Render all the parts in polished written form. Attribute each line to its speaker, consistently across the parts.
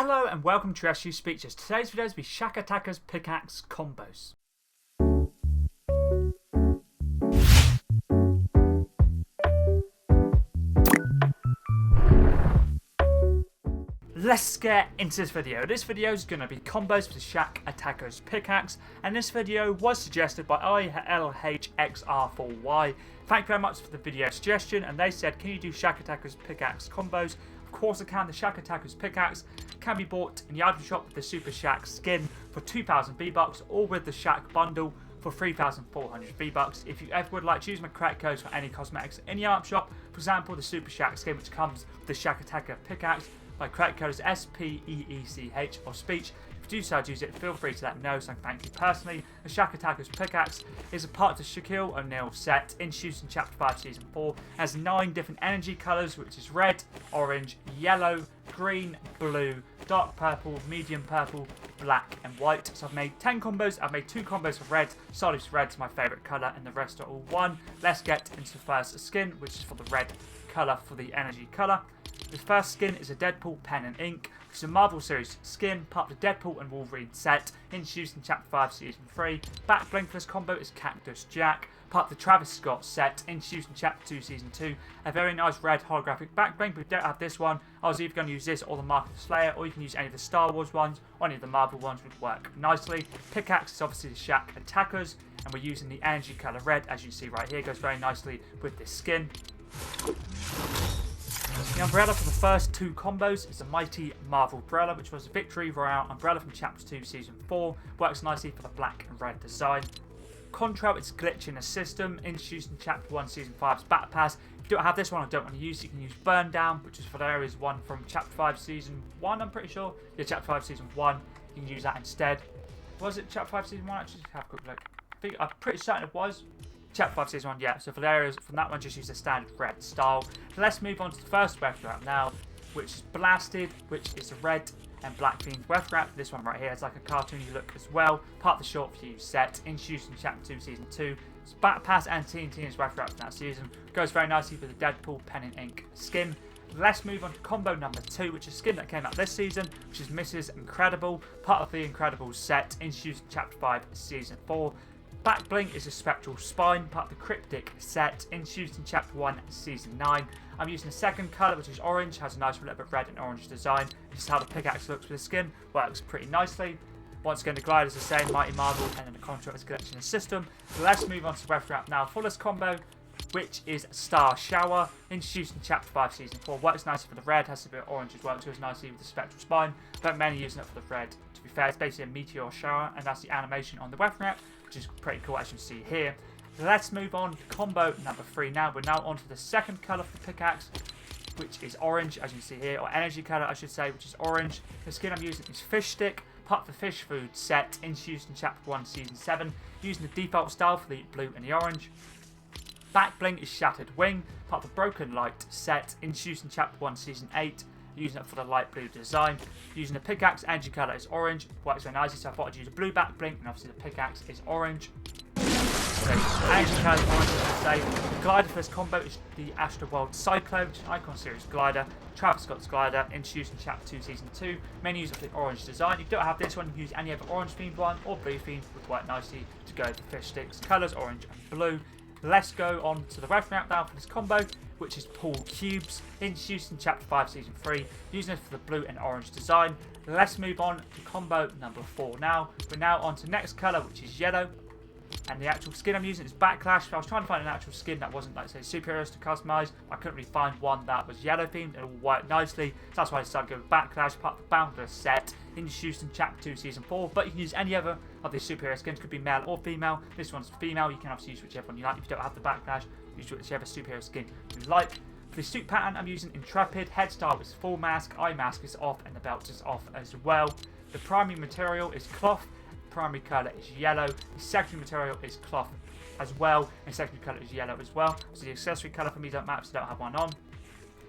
Speaker 1: Hello and welcome to SU Speeches. Today's video will be Shaq Attackers Pickaxe Combos. Let's get into this video. This video is going to be combos for the Shaq Attackers Pickaxe, and this video was suggested by ILHXR4Y. Thank you very much for the video suggestion, and they said, can you do Shaq Attackers Pickaxe combos? Of course I can. The Shaq Attackers Pickaxe can be bought in the item shop with the Super Shaq skin for 2,000 V-Bucks, or with the Shaq Bundle for 3,400 V-Bucks. If you ever would like to use my credit codes for any cosmetics in the item shop, for example the Super Shaq skin which comes with the Shaq Attacker Pickaxe, my credit code is SPEECH or speech. If you do decide to use it, feel free to let me know, so I can thank you personally. The Shaq Attackers Pickaxe is a part of the Shaquille O'Neal Set, introduced in Chapter 5 Season 4. It has 9 different energy colours, which is red, orange, yellow, green, blue, dark purple, medium purple, black and white. So I've made 10 combos. I've made 2 combos of red. Solid red is my favourite colour, and the rest are all 1. Let's get into the first skin, which is for the red colour for the energy colour. The first skin is a Deadpool pen and ink, which is a Marvel Series skin, part of the Deadpool and Wolverine set, introduced in Chapter 5 Season 3. Back bling for this combo is Cactus Jack, part of the Travis Scott set, introduced in Chapter 2 Season 2. A very nice red holographic back bling, but if you don't have this one, I was either going to use this or the Mark of the Slayer, or you can use any of the Star Wars ones, or any of the Marvel ones would work nicely. Pickaxe is obviously the Shaq Attackers, and we're using the energy colour red, as you see right here. It goes very nicely with this skin. The umbrella for the first 2 combos is the Mighty Marvel umbrella, which was a Victory Royale umbrella from Chapter 2 Season 4. Works nicely for the black and red design. Contrail, it's glitch in a system, introduced in Chapter 1 Season 5's Battle Pass. If you don't have this one or don't want to use it, you can use Burn Down, which is for the areas 1 from Chapter 5 Season 1, I'm pretty sure. Yeah, Chapter 5 Season 1, you can use that instead. Was it Chapter 5 Season 1? Actually, have a quick look. I'm pretty certain it was. Chapter 5 Season 1, yeah. So for the areas from that one, just use the standard red style. So let's move on to the first weapon wrap now, which is Blasted, which is a red and black themed weapon wrap. This one right here has like a cartoony look as well. Part of the Short Fuse set, introduced in Chapter 2 Season 2. It's Battle Pass and TNT's weapon wraps in that season. Goes very nicely with the Deadpool pen and ink skin. Let's move on to combo number 2, which is a skin that came out this season, which is Mrs. Incredible, part of the Incredibles set, introduced in Chapter 5 Season 4. Back bling is a Spectral Spine, part of the Cryptic set, introduced in Chapter 1 Season 9. I'm using the second colour, which is orange, has a nice little bit of red and orange design. This is how the pickaxe looks with the skin, works pretty nicely. Once again, the glide is the same, Mighty Marvel, and then the contract is glitch in the system. So let's move on to the weapon wrap now for this combo, which is Star Shower, introduced in Chapter 5 Season 4. Works nicely for the red, has a bit of orange as well, goes nicely with the Spectral Spine. Don't mainly using it for the red. To be fair, it's basically a meteor shower, and that's the animation on the weapon wrap, which is pretty cool, as you can see here. Let's move on to combo number 3 now. We're now on to the second colour for the pickaxe, which is orange, as you can see here, or energy colour, I should say, which is orange. The skin I'm using is Fish Stick, part of the Fish Food set, introduced in Chapter 1 Season 7, using the default style for the blue and the orange. Back bling is Shattered Wing, part of the Broken Light set, introduced in Chapter 1 Season 8, using it for the light blue design. Using the pickaxe, energy colour is orange, works very nicely, so I thought I'd use a blue back bling, and obviously the pickaxe is orange. So, energy colour is orange, as I say. The glider for this combo is the Astro World Cyclone, which is an Icon Series glider, Travis Scott's glider, introduced in Chapter 2 Season 2. Main use of the orange design. If you don't have this one, you can use any other orange themed one, or blue themed, would work nicely to go with the Fish Sticks colours, orange and blue. Let's go on to the weapon wrap now for this combo, which is Pool Cubes, introduced in Chapter 5 Season 3, using it for the blue and orange design. Let's move on to combo number 4 now. We're now on to the next colour, which is yellow. And the actual skin I'm using is Backlash. I was trying to find an actual skin that wasn't, like, say, superheroes to customise. I couldn't really find one that was yellow themed. It all worked nicely. So that's why I decided to go with Backlash, part of the Boundless set, introduced in Chapter 2 Season 4. But you can use any other of these superhero skins. Could be male or female. This one's female. You can obviously use whichever one you like. If you don't have the Backlash, use whichever superhero skin you like. For the suit pattern, I'm using Intrepid. Head style is full mask. Eye mask is off, and the belt is off as well. The primary material is cloth. Primary colour is yellow. The secondary material is cloth as well, and secondary colour is yellow as well. So the accessory colour for me don't matter, so I don't have one on.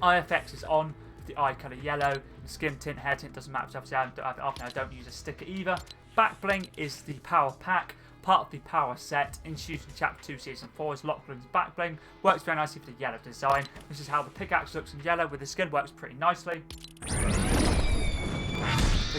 Speaker 1: IFX is on, the eye colour yellow. The skin tint, hair tint doesn't matter, so obviously I don't have it off, and I don't use a sticker either. Back bling is the Power Pack, part of the Power set, introduced in Chapter 2 Season 4 is Lachlan's back bling. Works very nicely for the yellow design. This is how the pickaxe looks in yellow, with the skin works pretty nicely.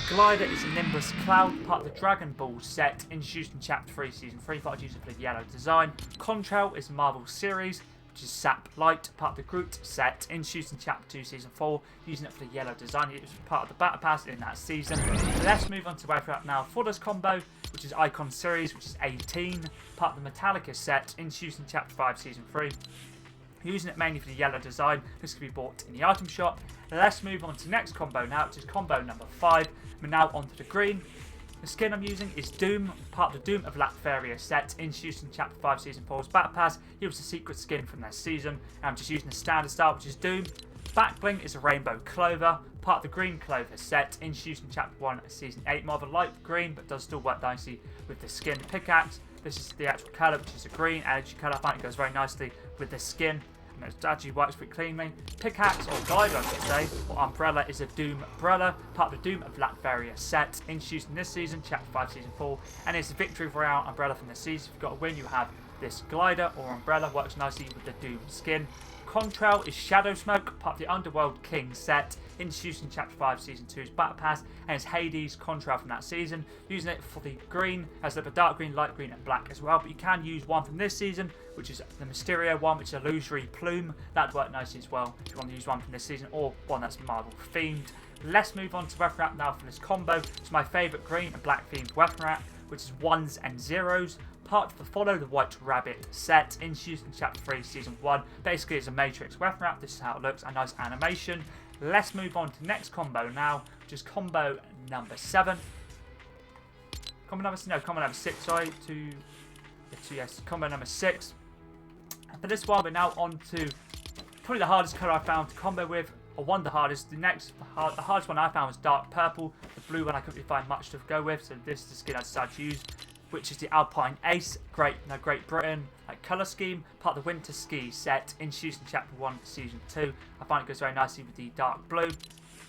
Speaker 1: The glider is a Nimbus Cloud, part of the Dragon Ball set, introduced in Chapter 3, Season 3, thought I'd use it for the yellow design. Contrail is Marvel Series, which is Sap Light, part of the Groot set, introduced in Chapter 2, Season 4, using it for the yellow design. It was part of the Battle Pass in that season. Let's move on to where we're at now for this combo, which is Icon Series, which is 18, part of the Metallica set, introduced in Chapter 5, Season 3. Using it mainly for the yellow design. This can be bought in the item shop. Let's move on to the next combo now, which is combo number 5. We're now onto the green. The skin I'm using is Doom, part of the Doom of Latveria set, introduced in Chapter 5 Season 4's Battle Pass. It was a secret skin from their season. I'm just using the standard style, which is Doom. Back bling is a Rainbow Clover, part of the Green Clover set, introduced in Chapter 1 Season 8. More of a light green, but does still work nicely with the skin. Pickaxe, this is the actual colour, which is a green energy colour. I find it goes very nicely with the skin. It actually works pretty cleanly. Pickaxe, or glider I should say, or umbrella, is a Doom umbrella, part of the Doom of Latveria set, introduced in this season, Chapter 5 Season 4, and it's a Victory Royale umbrella from the season. If you've got a win, you have this glider or umbrella, works nicely with the Doom skin. Contrail is Shadow Smoke, part of the Underworld King set, introduced in Chapter 5 Season 2's Battle Pass, and it's Hades Contrail from that season, using it for the green, as the dark green, light green and black as well, but you can use one from this season, which is the Mysterio one, which is Illusory Plume. That'd work nicely as well if you want to use one from this season, or one that's Marvel themed. Let's move on to weapon wrap now for this combo. It's my favourite green and black themed weapon wrap, which is 1s and 0s. Part of the Follow the White Rabbit set, introduced in Chapter 3 Season 1. Basically it's a Matrix weapon wrap. This is how it looks, a nice animation. Let's move on to the next combo now, which is combo number 7. Combo number 6, sorry, combo number 6. And for this one, we're now on to probably the hardest colour I found to combo with, or one of the hardest. The hardest one I found was dark purple. The blue one I couldn't really find much to go with, so this is the skin I decided to use, which is the Alpine Ace, Great Britain, colour scheme, part of the Winter Ski set, introduced in Chapter 1, Season 2. I find it goes very nicely with the dark blue.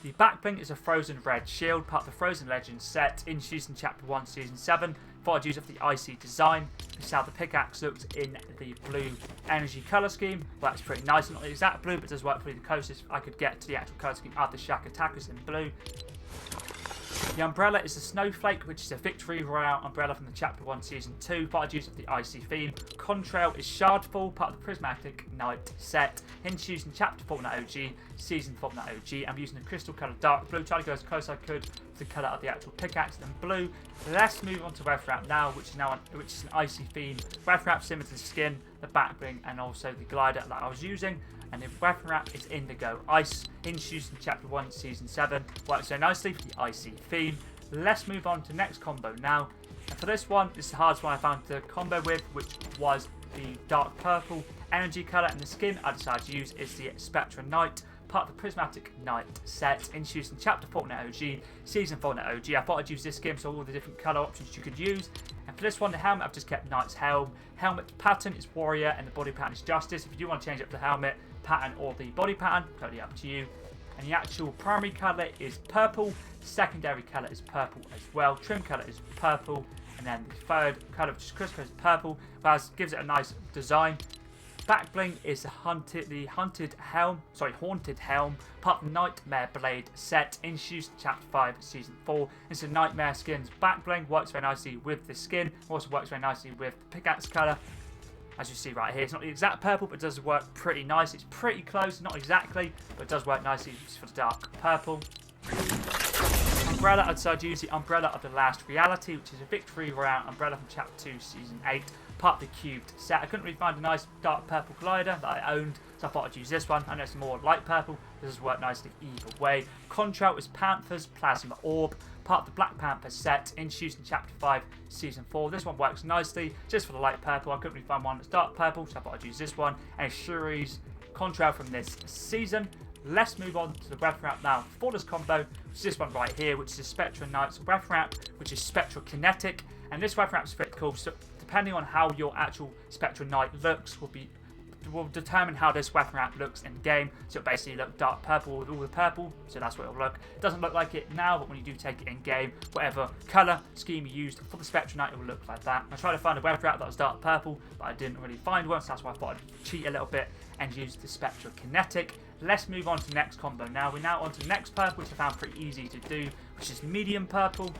Speaker 1: The back bling is a Frozen Red Shield, part of the Frozen Legends set, introduced in Chapter 1, Season 7. Thought I'd use it for the icy design. This is how the pickaxe looks in the blue energy colour scheme. Well, that's pretty nice, not the exact blue, but does work pretty the closest I could get to the actual colour scheme of the Shaq Attackers in blue. The umbrella is the Snowflake, which is a Victory Royale umbrella from the Chapter 1 Season 2, thought I'd use it for the icy theme. Contrail is Shardfall, part of the Prismatic Night set, introduced in Chapter Fortnite OG, Season Fortnite OG. I'm using the crystal colour dark blue, trying to go as close as I could to the colour of the actual pickaxe in blue. Let's move on to weapon wrap now, which is an icy theme. Weapon wrap similar to the skin, the back bling, and also the glider that I was using. And the weapon wrap is Indigo Ice, introduced in Chapter 1, Season 7. Works so nicely for the icy theme. Let's move on to the next combo now. And for this one, this is the hardest one I found to combo with, which was the dark purple energy colour. And the skin I decided to use is the Spectra Knight, part of the Prismatic Night set, introduced in Chapter Fortnite OG, Season Fortnite OG. I thought I'd use this skin, so all the different colour options you could use. And for this one, the helmet, I've just kept Knight's Helm. Helmet pattern is Warrior, and the body pattern is Justice. If you do want to change up the helmet pattern or the body pattern, totally up to you. And the actual primary colour is purple, secondary colour is purple as well, trim colour is purple, and then the third colour, which is crystal, is purple, but gives it a nice design. Back bling is the Haunted Helm, part of the Nightmare Blade set, introduced in Chapter 5, Season 4. It's a Nightmare skin's back bling, works very nicely with the skin, also works very nicely with the pickaxe colour. As you see right here, it's not the exact purple, but it does work pretty nice. It's pretty close, not exactly, but it does work nicely for the dark purple. Umbrella, I decided to use the Umbrella of the Last Reality, which is a Victory Royale umbrella from Chapter 2, Season 8, part of the Cubed set. I couldn't really find a nice dark purple glider that I owned, so I thought I'd use this one. I know it's more light purple, this does work nicely either way. Contrail is Panther's Plasma Orb, part of the Black Panther set, introduced in Chapter 5, Season 4. This one works nicely, just for the light purple. I couldn't really find one that's dark purple, so I thought I'd use this one. And Shuri's Contrail from this season. Let's move on to the weapon wrap now for this combo, which is this one right here, which is the Spectra Knight's weapon wrap, which is Spectral Kinetic. And this weapon wrap is pretty cool, so depending on how your actual Spectral Knight looks will determine how this weapon wrap looks in the game. So it basically look dark purple with all the purple, so that's what it'll look. It doesn't look like it now, but when you do take it in game, whatever colour scheme you used for the Spectral Knight, it will look like that. I tried to find a weapon wrap that was dark purple, but I didn't really find one, so that's why I thought I'd cheat a little bit and use the Spectral Kinetic. Let's move on to the next combo now. We're now on to the next purple, which I found pretty easy to do, which is medium purple.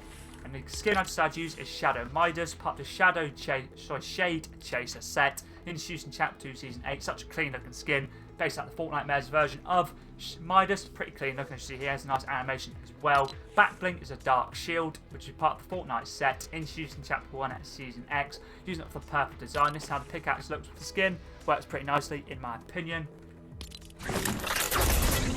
Speaker 1: And the skin I decided to use is Shadow Midas, part of the Shade Chaser set, introduced in Chapter 2, Season 8. Such a clean looking skin, based on the Fortnite Mares version of Midas. Pretty clean looking, as you see here, has a nice animation as well. Back bling is a Dark Shield, which is part of the Fortnite set, introduced in Chapter 1 at Season X. Using it for purple design. This is how the pickaxe looks with the skin. Works pretty nicely, in my opinion.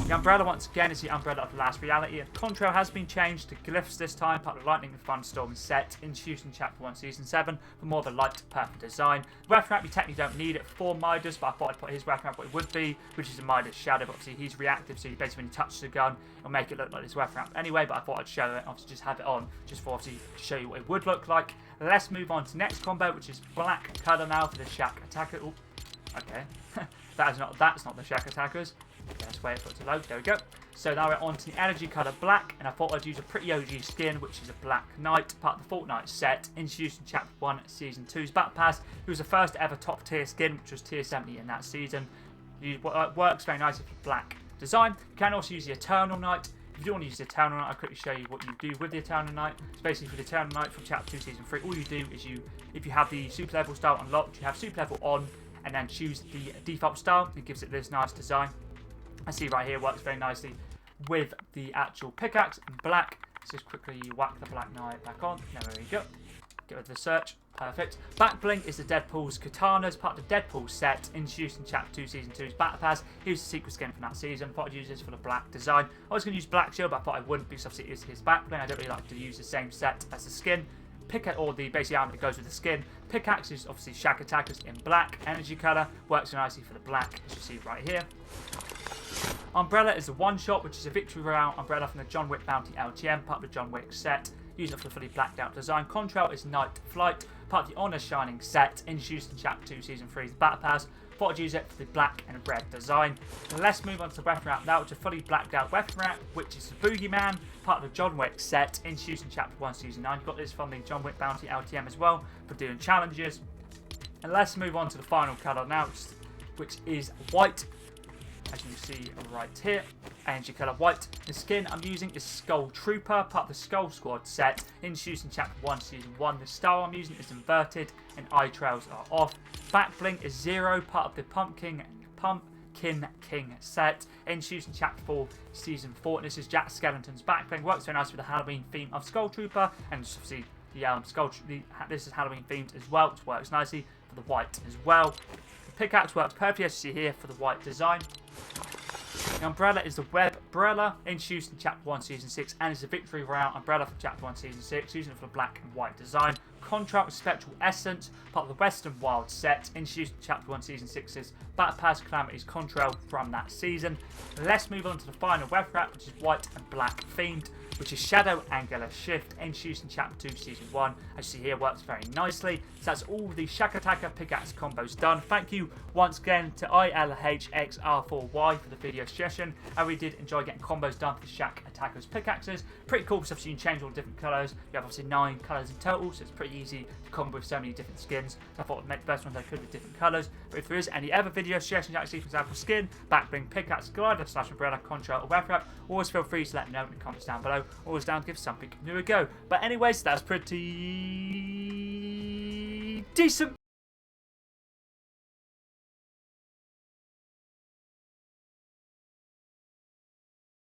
Speaker 1: The umbrella, once again, is the umbrella of Last Reality. The contrail has been changed to glyphs this time, part of the Lightning and Thunderstorm set, introduced in Chapter 1, Season 7, for more of a light purple design. The weapon wrap, you technically don't need it for Midas, but I thought I'd put his weapon wrap what it would be, which is a Midas Shadow. But obviously, he's reactive, so you basically, when you touch the gun, it'll make it look like this weapon wrap anyway, but I thought I'd show it, obviously just have it on, just for obviously show you what it would look like. Let's move on to the next combo, which is black colour now for the Shaq Attacker. Ooh, okay, that's not the Shaq Attackers. Let's wait for it to load. There we go. So now we're on to the energy colour black, and I thought I'd use a pretty OG skin, which is a Black Knight, part of the Fortnite set, introduced in Chapter 1, Season 2's Battle Pass. It was the first ever top tier skin, which was tier 70 in that season. It works very nicely for black design. You can also use the Eternal Knight. If you don't want to use the Eternal Knight, I'll quickly show you what you do with the Eternal Knight. It's basically for the Eternal Knight from Chapter 2, Season 3. All you do is if you have the super level style unlocked, you have super level on, and then choose the default style. It gives it this nice design. I see right here, works very nicely with the actual pickaxe in black. Let's just quickly whack the Black Knight back on. There we go. Get rid of the search. Perfect. Back bling is the Deadpool's Katanas, part of the Deadpool set, introduced in Chapter 2, Season 2's Battle Pass. Here's the secret skin from that season. Thought I'd use this for the black design. I was going to use Black Shield, but I thought I wouldn't, because obviously it is his back bling. I don't really like to use the same set as the skin. Or the basic armor that goes with the skin. Pickaxe is obviously Shaq Attackers in black. Energy colour works nicely for the black, as you see right here. Umbrella is the One Shot, which is a Victory Royale umbrella from the John Wick Bounty LTM, part of the John Wick set. Using it for the fully blacked out design. Contrail is Night Flight, part of the Honor Shining set, introduced in Chapter 2, Season 3's Battle Pass. Thought I'd use it for the black and red design. And let's move on to the weapon wrap now, which is a fully blacked out weapon wrap, which is the Boogeyman, part of the John Wick set, introduced in Chapter 1, Season 9. You got this from the John Wick Bounty LTM as well, for doing challenges. And let's move on to the final colour now, which is white. As you can see right here, energy colour white. The skin I'm using is Skull Trooper, part of the Skull Squad set, introduced in Chapter 1, Season 1. The style I'm using is inverted and eye trails are off. Back bling is Zero, part of the Pumpkin King set, introduced in Chapter 4, Season 4. And this is Jack Skellington's back bling. Works very nice with the Halloween theme of Skull Trooper, and obviously this is Halloween themed as well, which works nicely for the white as well. Pickaxe works perfectly, as you see here, for the white design. The umbrella is the Web Umbrella, introduced in Chapter 1, Season 6, and is a Victory Royale umbrella from Chapter 1, Season 6, using it for the black and white design. Contract with Spectral Essence, part of the Western Wild set, introduced in Chapter 1, Season 6's Battle Pass Calamity's Contrail from that season. Let's move on to the final web wrap, which is white and black themed, which is Shadow Angular Shift, introduced in Chapter 2, Season 1. As you see here, works very nicely. So that's all the Shaq Attacker pickaxe combos done. Thank you once again to ILHXR4Y for the video suggestion. I really did enjoy getting combos done for the Shaq Attackers pickaxes. Pretty cool because obviously you can change all the different colours. You have obviously 9 colours in total, so it's pretty easy to combo with so many different skins. So I thought I'd make the best ones I could with different colours. But if there is any other video suggestions, actually, for example, skin, back bling, pickaxe, glider, / umbrella, contrail, or web wrap, always feel free to let me know in the comments down below. Always down to give something new a go. But anyways, that's pretty decent.